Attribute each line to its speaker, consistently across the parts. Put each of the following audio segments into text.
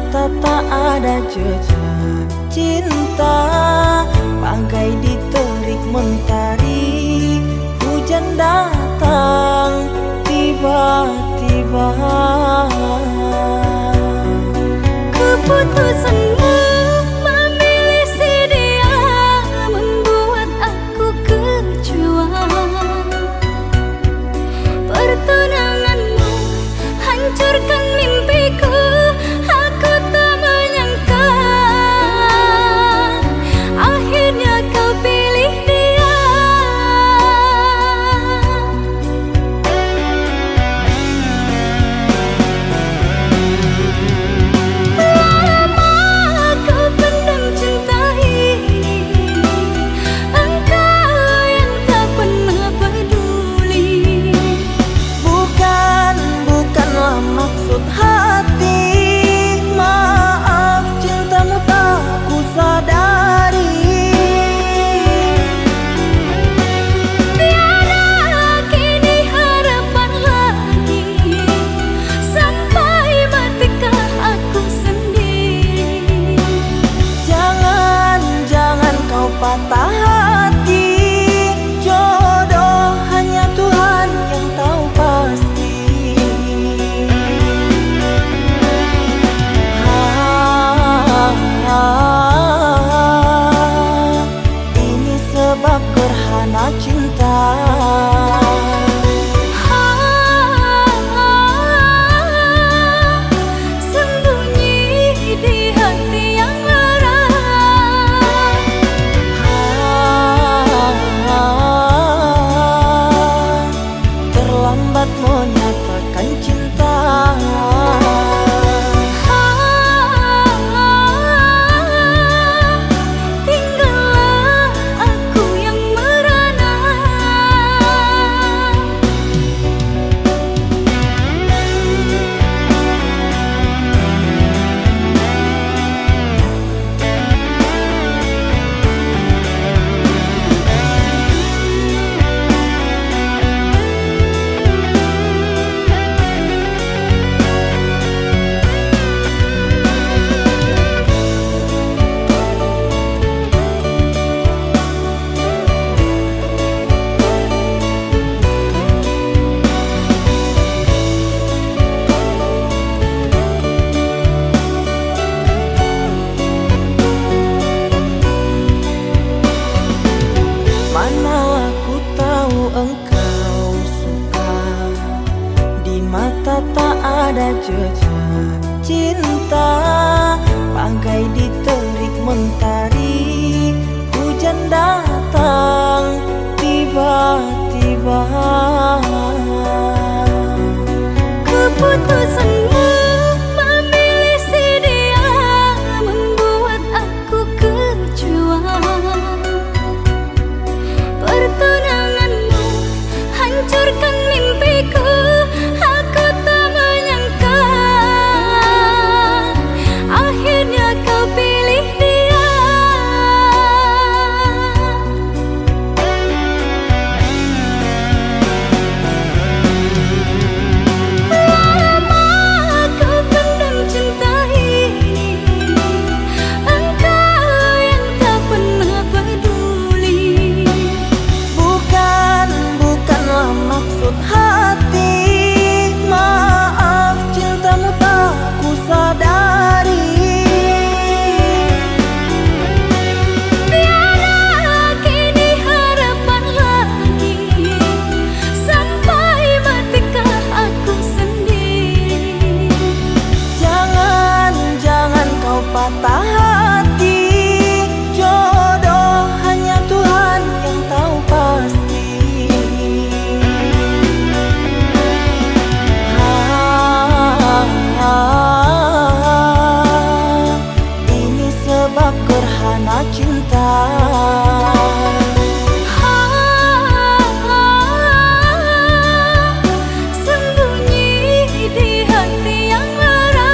Speaker 1: mata tak ada jejak cinta, bagai diterik mentari. Hujan datang tiba-tiba.
Speaker 2: Keputusanmu memilih si dia membuat aku kecewa. Pertunanganmu hancurkan mimpiku. Aku tak menyangka akhirnya kau pilih dia. Lama kau pendam cinta ini, engkau yang tak pernah peduli.
Speaker 1: Bukanlah maksud hati, maaf cintamu tak ku sadari.
Speaker 2: Tiada kini harapan lagi, sampai matikah aku sendiri.
Speaker 1: Jangan kau patah hati, jodoh hanya Tuhan yang tahu pasti. Ini sebab gerhana cinta.
Speaker 2: Sembunyi di hati yang lara.
Speaker 1: Terlambat menyatakan cinta.
Speaker 2: Tinggallah aku yang merana.
Speaker 1: Manalah ku tahu engkau suka, di mata tak ada jejak cinta, bagai diterik mentari. Hujan datang tiba-tiba.
Speaker 2: Keputusanmu memilih si dia membuat aku kecewa. Pertunanganmu hancurkan mimpiku. Aku tak menyangka akhirnya kau pilih dia. Lama kau pendam cinta ini, engkau yang tak pernah peduli.
Speaker 1: Bukanlah maksud hati, maaf cintamu tak ku sadari.
Speaker 2: Tiada kini harapan lagi, sampai matikah aku sendiri.
Speaker 1: Jangan kau patah hati, jodoh hanya Tuhan yang tahu pasti. Ini sebab gerhana cinta.
Speaker 2: Sembunyi di hati yang lara.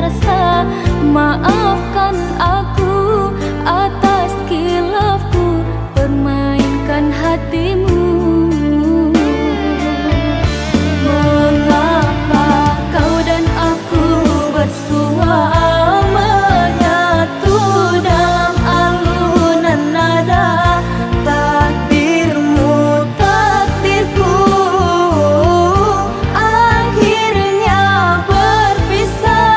Speaker 2: rasa. Maafkan aku atas khilafku, permainkan hatimu. Mengapa kau dan aku bersua menyatu dalam alunan nada? Takdirmu takdirku akhirnya berpisah.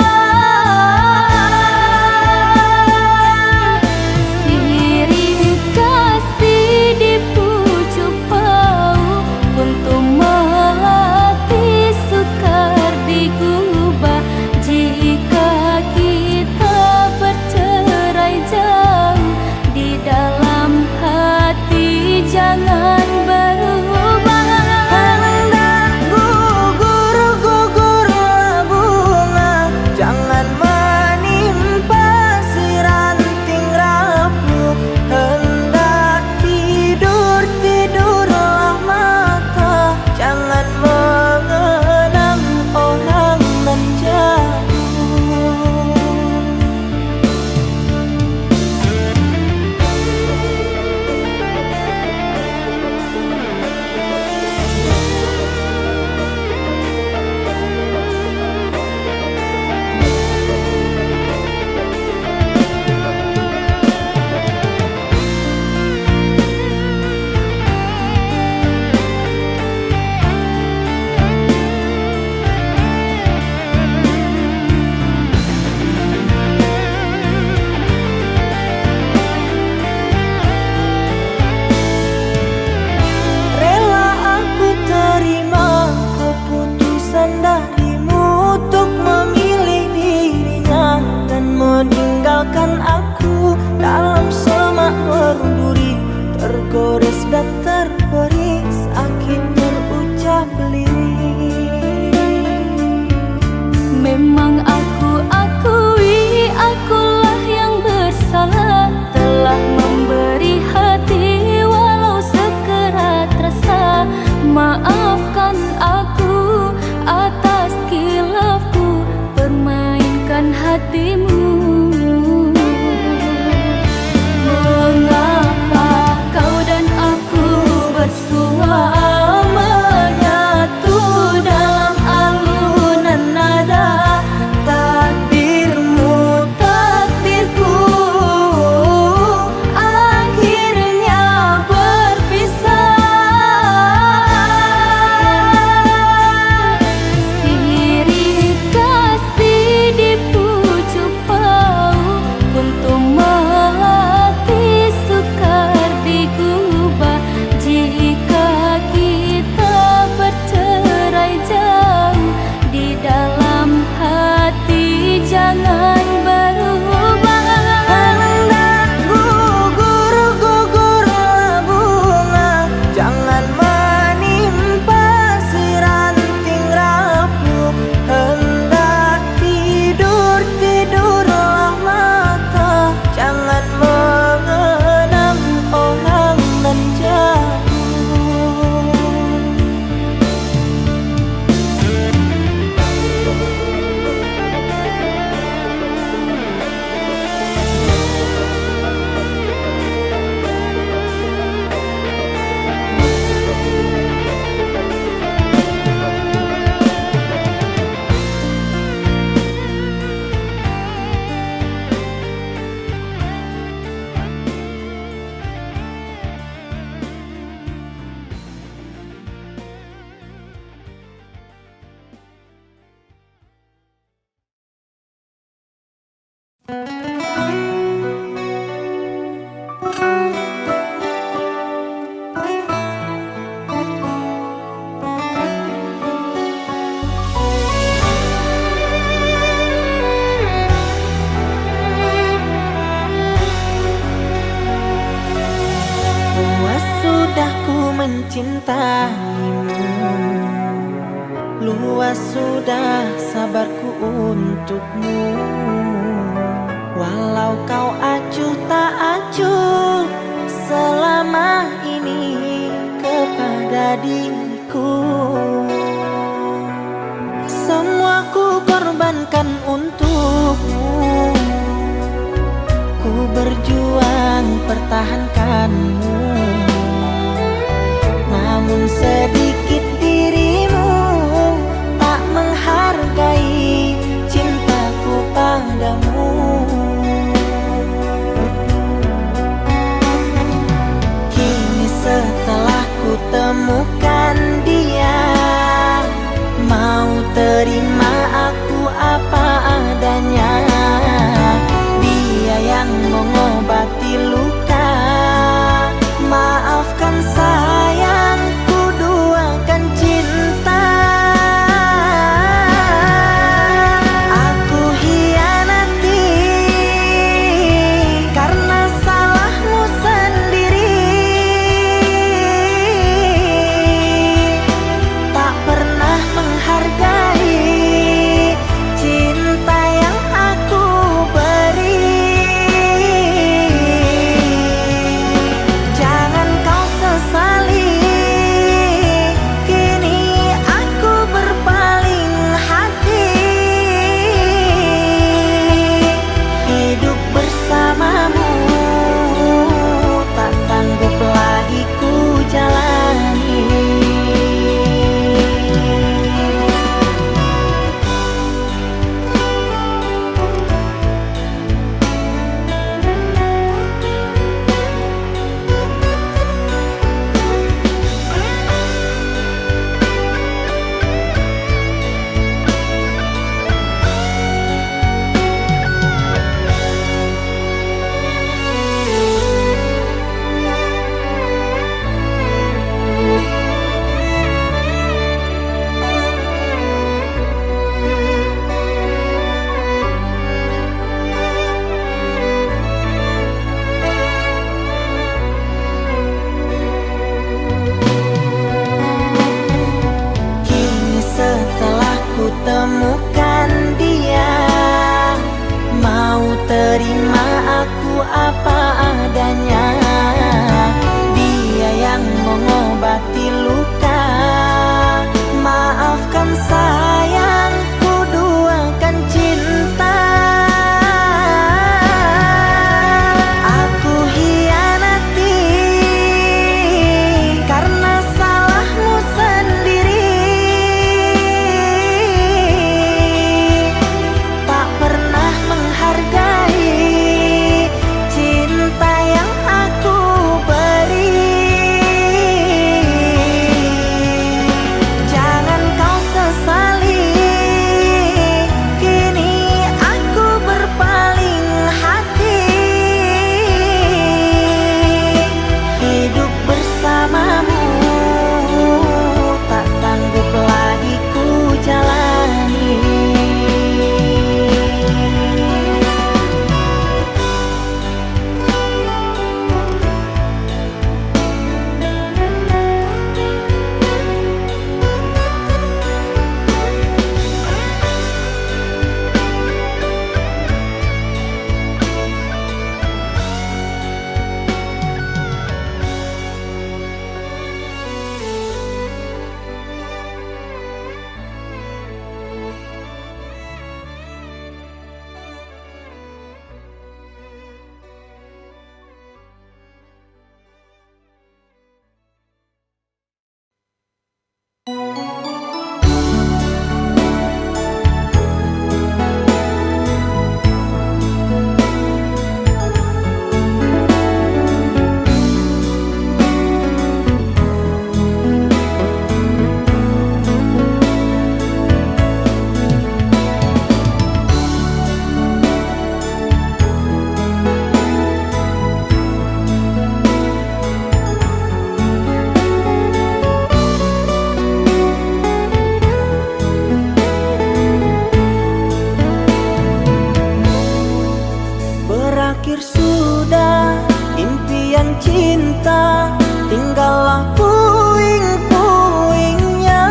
Speaker 2: Sirih kasih di pucuk bau untuk melatih sukar digubah. Jika kita bercerai jauh, di dalam hati jangan berubah.
Speaker 1: Hendak gugur-gugurlah bunga, jangan menimpa si ranting rapuh. Hendak tidur-tidurlah mata, jangan mengenang orang nan jauh. Rela aku terima keputusan darimu untuk memilih dirinya dan meninggalkan aku dalam semak berduri, tergores dan terberi sakit terucap lirik.
Speaker 2: Memang aku akui akulah yang bersalah, telah memberi hati walau sekerat rasa. Maafkan aku atas khilafku, permainkan hatimu. Mengapa kau dan aku bersua menyatu dalam alunan nada? Takdirmu takdirku akhirnya berpisah. Sirih kasih di pucuk bau untuk melatih sukar digubah. Jika kita bercerai jauh, di dalam hati jangan berubah.
Speaker 1: Hendak gugur-gugurlah bunga, jangan menimpa si ranting rapuh. Hendak tidur-tidurlah mata, jangan mengenang orang nan jauh. Puas sudah ku mencintaimu, luas sudah sabarku untukmu. Walau kau acuh tak acuh selama ini kepada diriku, semua ku korbankan untukmu. Ku berjuang pertahankanmu, namun sedikit dirimu tak menghargai cintaku padamu. Kini setelah ku temukan dia, mau terima aku apa adanya. Dia yang mengobati luka. Maafkan sayang, ku duakan cinta. Aku hianati karena salahmu sendiri. Tak pernah menghargai cinta yang aku beri. Jangan kau sesali, kini aku berpaling hati. Hidup bersamamu tak sanggup lagi ku jalani. Kini setelah ku temukan dia, mau terima aku apa adanya. Dia yang mengobati luka. Maafkan sayang, ku duakan cinta. Aku hianati karena salahmu sendiri. Tak pernah menghargai cinta yang aku beri. Jangan kau sesali, kini aku berpaling hati. Hidup bersamamu tak sanggup lagi ku jalani. Berakhir sudah impian cinta, tinggallah puing-puingnya.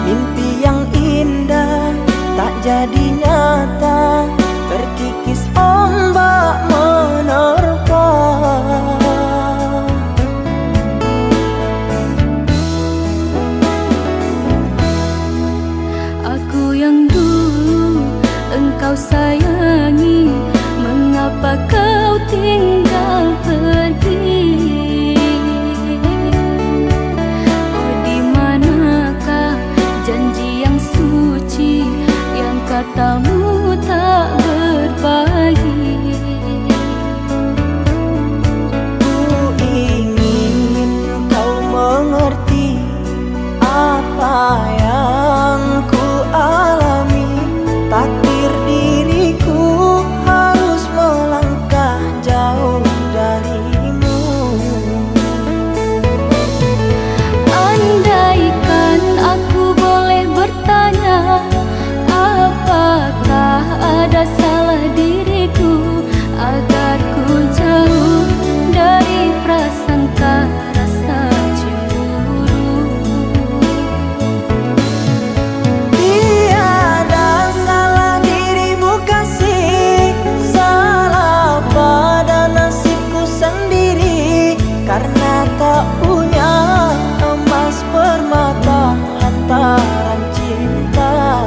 Speaker 1: Mimpi yang indah tak jadi nyata, terkikis ombak menerpa.
Speaker 2: yang dulu engkau sayangi, mengapa kau tinggal pergi? Oh, di manakah janji yang suci yang katamu tak berbagi?
Speaker 1: Ku ingin kau mengerti apa yang ku alami. Takdir diriku harus melangkah jauh darimu.
Speaker 2: Andaikan aku boleh bertanya, apakah ada salah diriku agar ku jauh dari prasangka rasa cemburu?
Speaker 1: Tiada salah dirimu kasih, salah pada nasibku sendiri, karena tak punya emas permata hantaran cinta.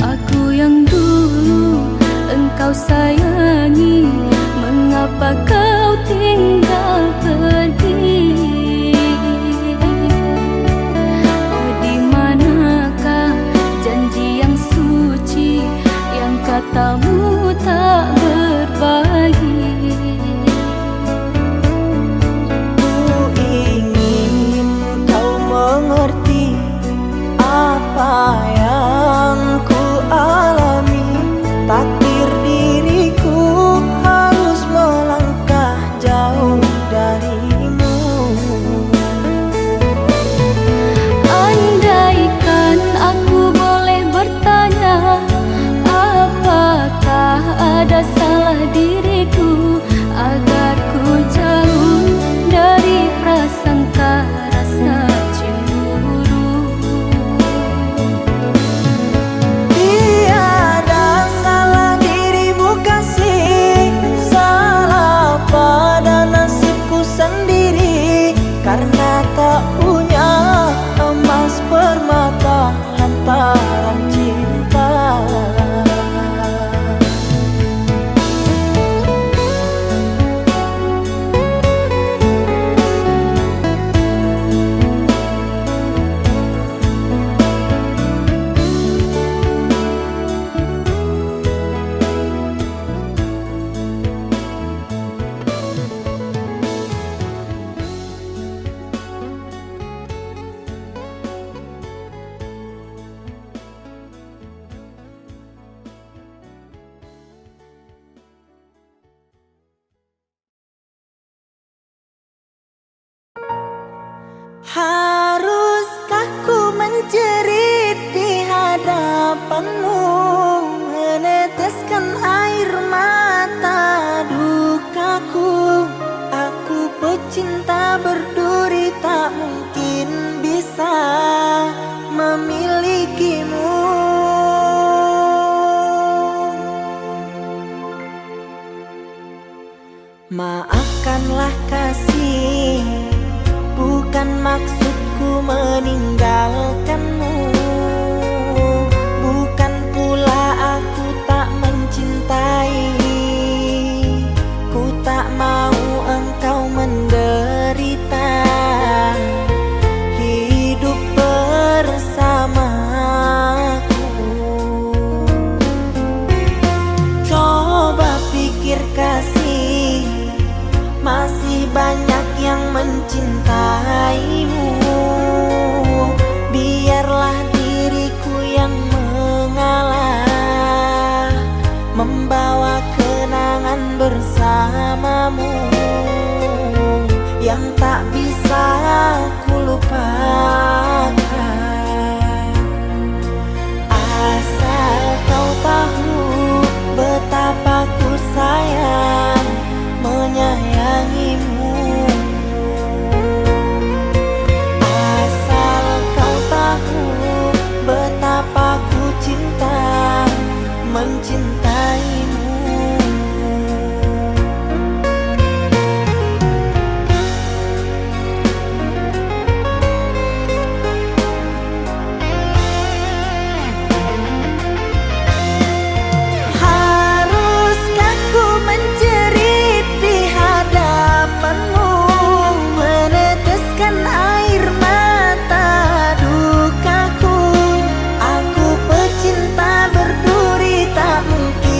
Speaker 2: Aku yang dulu engkau sayangi, mengapa kau tinggal pergi? Oh, di manakah janji yang suci yang katamu tak berbagi?
Speaker 1: Ku ingin kau mengerti apa yang ku alami. Takdir diriku harus melangkah jauh darimu.
Speaker 2: Andaikan aku boleh bertanya, apakah ada salah diriku agar ku jauh dari prasangka rasa cemburu?
Speaker 1: Tiada salah dirimu kasih, salah pada nasibku sendiri, karena tak punya emas permata hantaran cinta. Haruskah ku menjerit di hadapanmu, meneteskan air mata dukaku? Aku pecinta berduri, tak mungkin bisa memilikimu. Maafkanlah kasih, bukan maksudku meninggalkanmu. Bukan pula aku tak mencintai, ku tak mau engkau menderita. Hidup bersamaku, coba pikir kasih, masih banyak yang mencintaimu. Biarlah yang tak bisa ku lupakan. Asal kau tahu betapa ku sayang menyayangimu. Asal kau tahu betapa ku cinta mencintaimu. Haruskah ku menjerit di hadapanmu, meneteskan air mata dukaku? Aku pecinta berduri tak mungkin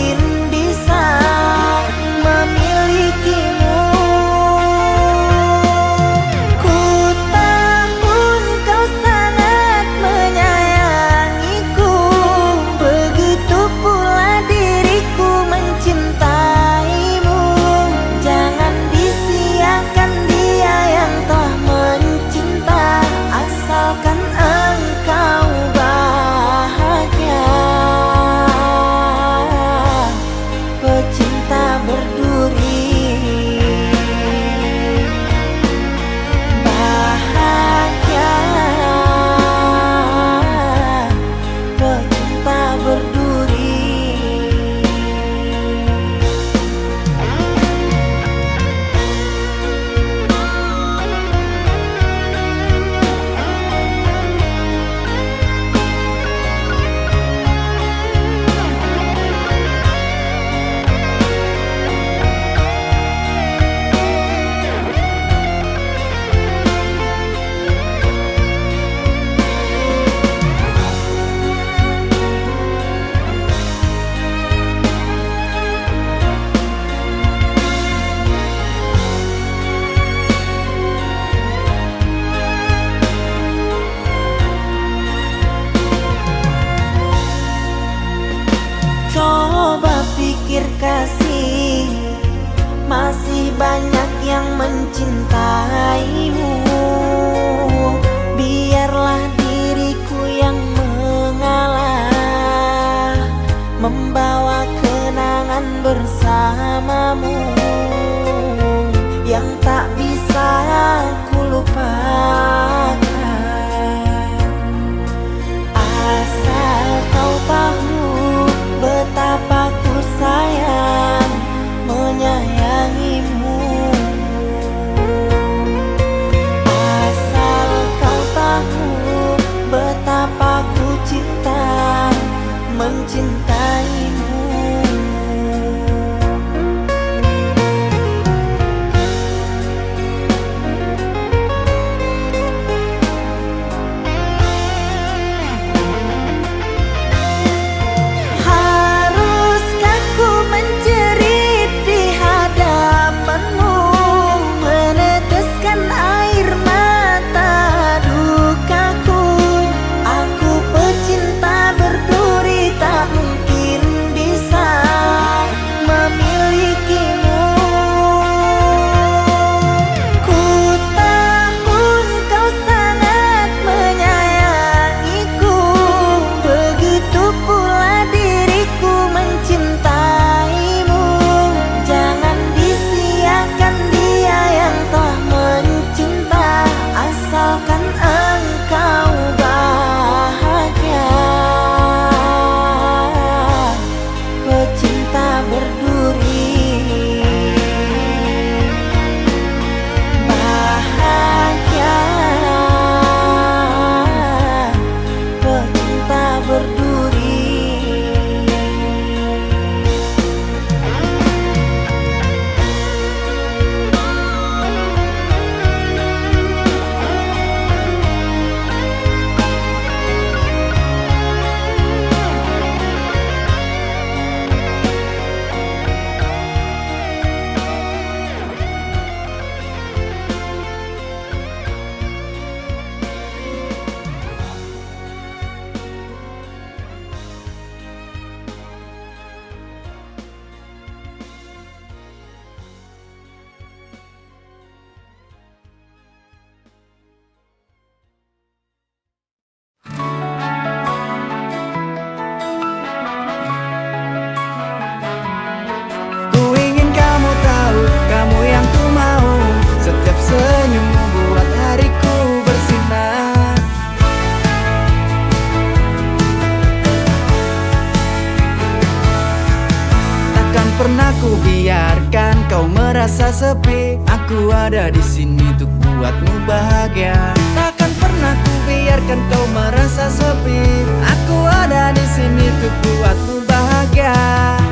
Speaker 1: Aku ada di sini untuk buatmu bahagia. Takkan pernah ku biarkan kau merasa sepi. Aku ada di sini untuk buatmu bahagia.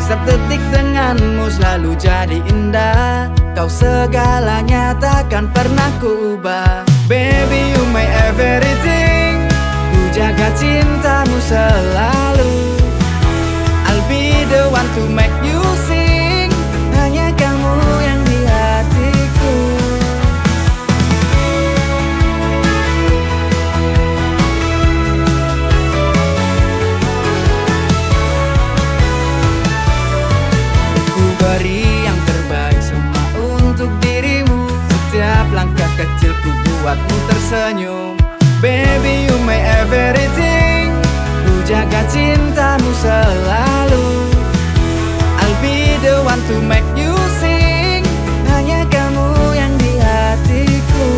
Speaker 1: Setiap detik denganmu selalu jadi indah. Kau segalanya takkan pernah ku ubah. Baby, you my everything. Ku jaga cintamu selalu. I'll be the one to make you sing. Hanya kamu yang di hatiku. Ku beri yang terbaik semua untuk dirimu. Setiap langkah kecil ku buatmu tersenyum. Baby, you my everything. Ku jaga cintamu selalu. I'll be the one to make you sing. Hanya kamu yang di hatiku.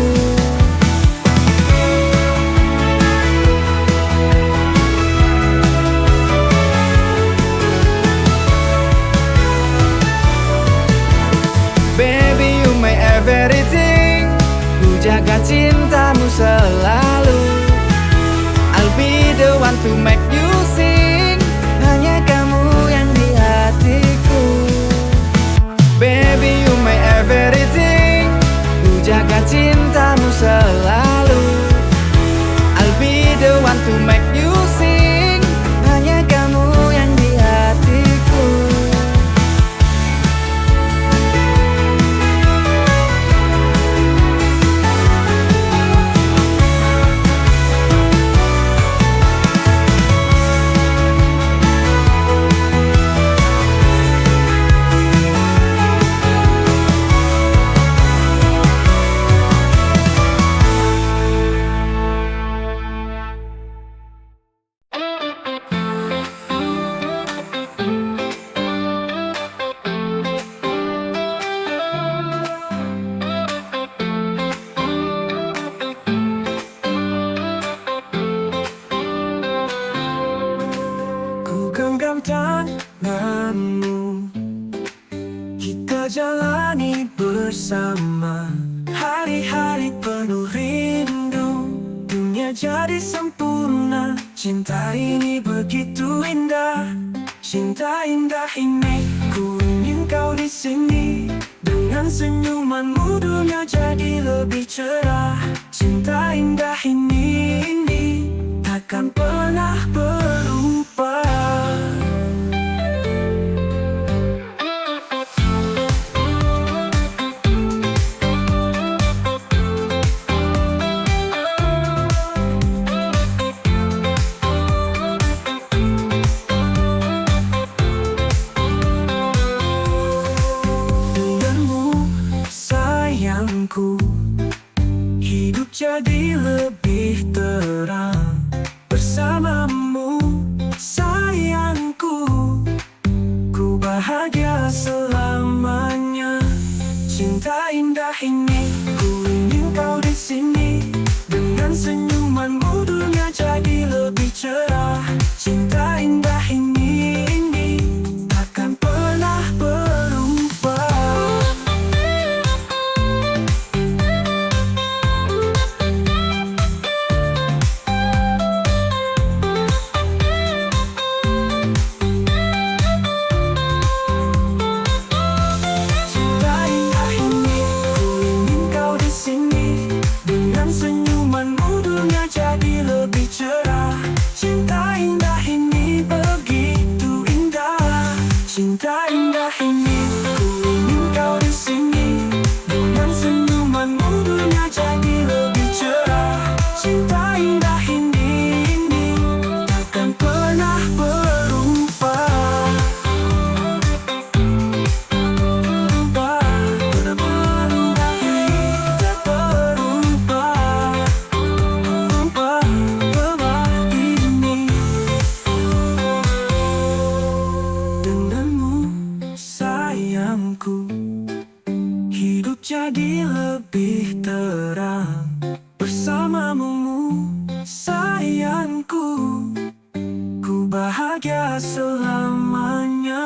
Speaker 1: Baby, you my everything. Ku jaga cintamu selalu. I'll be the one to make you sing. Hanya kamu yang di hatiku. Baby, you my everything. Ku jaga cintamu selalu. I'll be the one to make you sing. Hanya kamu yang di hatiku.
Speaker 3: Tanganmu, kita jalani bersama hari-hari penuh rindu. Dunia jadi sempurna, cinta ini begitu indah. Cinta indah ini, ku ingin kau di sini. Dengan senyumanmu dunia jadi lebih cerah. Cinta indah ini takkan pernah berubah. Hidup jadi lebih terang bersamamu, sayangku. Ku bahagia selamanya. Cinta indah ini, ku ingin kau di sini. Dengan senyumanmu dunia jadi lebih cerah. Cinta indah ini takkan pernah berubah. Cinta indah ini, ku ingin kau di sini. Dengan senyumanmu dunia jadi lebih cerah. Cinta indah ini takkan pernah berubah. Pernah berubah, tak berubah. Berubah ini. Denganmu sayangku, hidup jadi lebih terang bersamamu sayangku. Ku bahagia selamanya.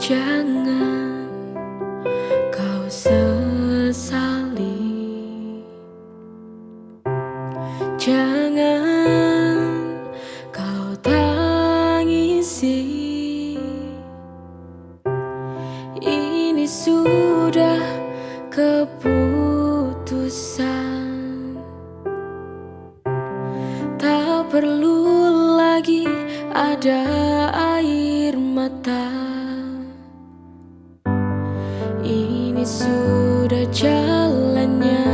Speaker 2: Jangan kau sesali, jangan kau tangisi. Ini sudah keputusan, tak perlu lagi ada air mata. Ini sudah jalannya.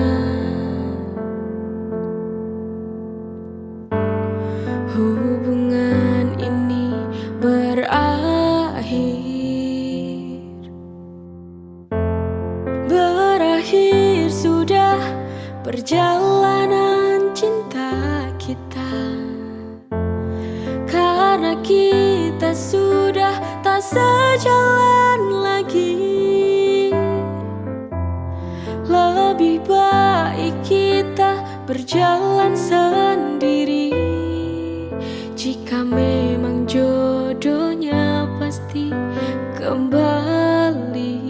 Speaker 2: Hubungan ini berakhir. Berakhir sudah perjalanan cinta kita, karena kita sudah tak sejalan lagi. Lebih baik kita berjalan sendiri. Jika memang jodohnya pasti kembali.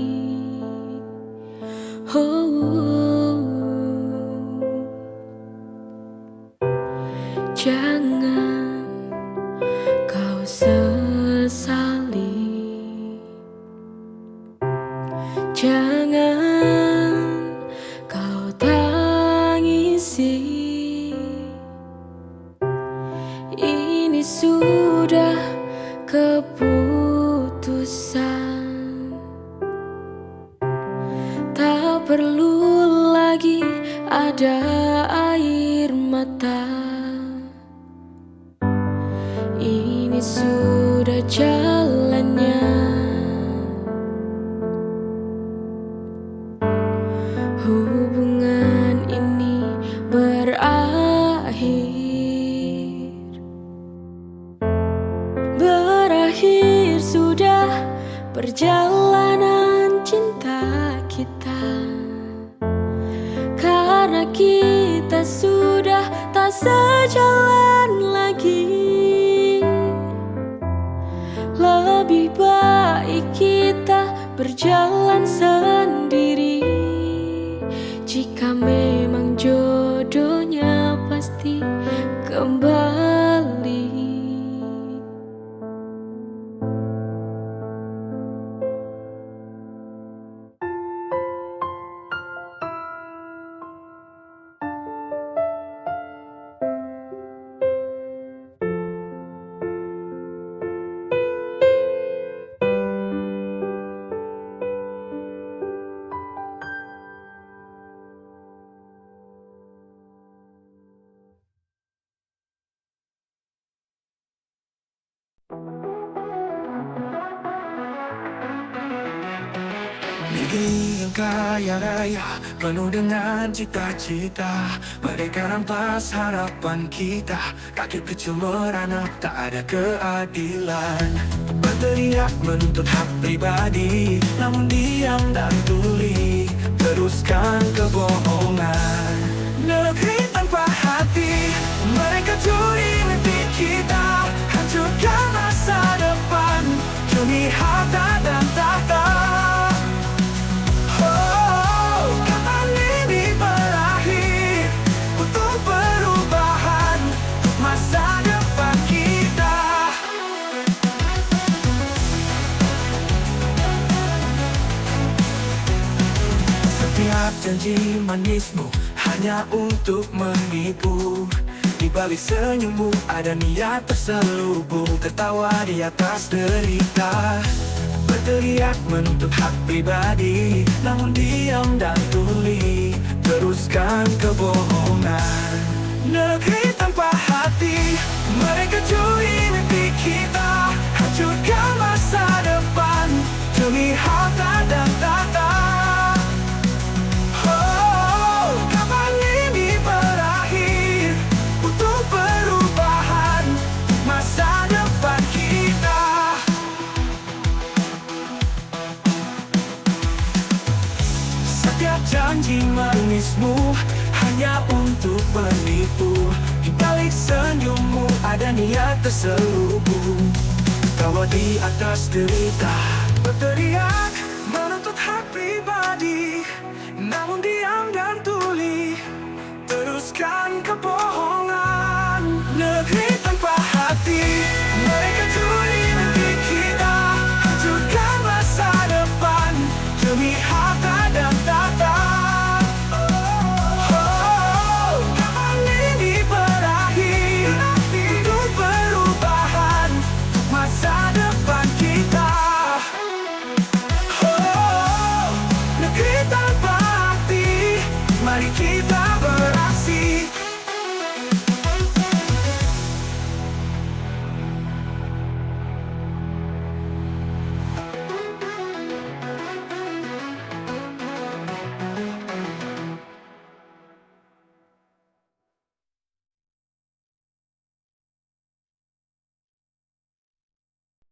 Speaker 2: Jangan kau sesali, jangan kau tangisi. Ini sudah keputusan, tak perlu lagi ada air mata. Ini sudah jalannya. Hubungan ini berakhir. Berakhir sudah perjalanan cinta kita, karena kita sudah tak sejalan lagi. Lebih baik kita berjalan sendiri. Jika memang jodohnya pasti kembali.
Speaker 3: Negeri yang kaya raya, penuh dengan cita-cita. Mereka rampas harapan kita, rakyat kecil merana, tak ada keadilan. Berteriak menuntut hak pribadi, namun diam dan tuli teruskan kebohongan. Negeri tanpa hati, mereka curi mimpi kita, hancurkan masa depan demi harta dan tahta. Kapan ini berakhir? Untuk perubahan, untuk masa depan kita. Setiap janji manismu hanya untuk menipu. Di balik senyummu ada niat terselubung, tertawa di atas derita. Berteriak menuntut hak pribadi, namun diam dan tuli teruskan kebohongan. Negeri tanpa hati, mereka curi mimpi kita, hancurkan masa depan demi harta dan tahta. Kapan ini berakhir? Untuk perubahan, masa depan kita. Setiap janji manismu hanya untuk menipu. Di balik senyummu ada niat terselubung, tawa di atas derita. teriak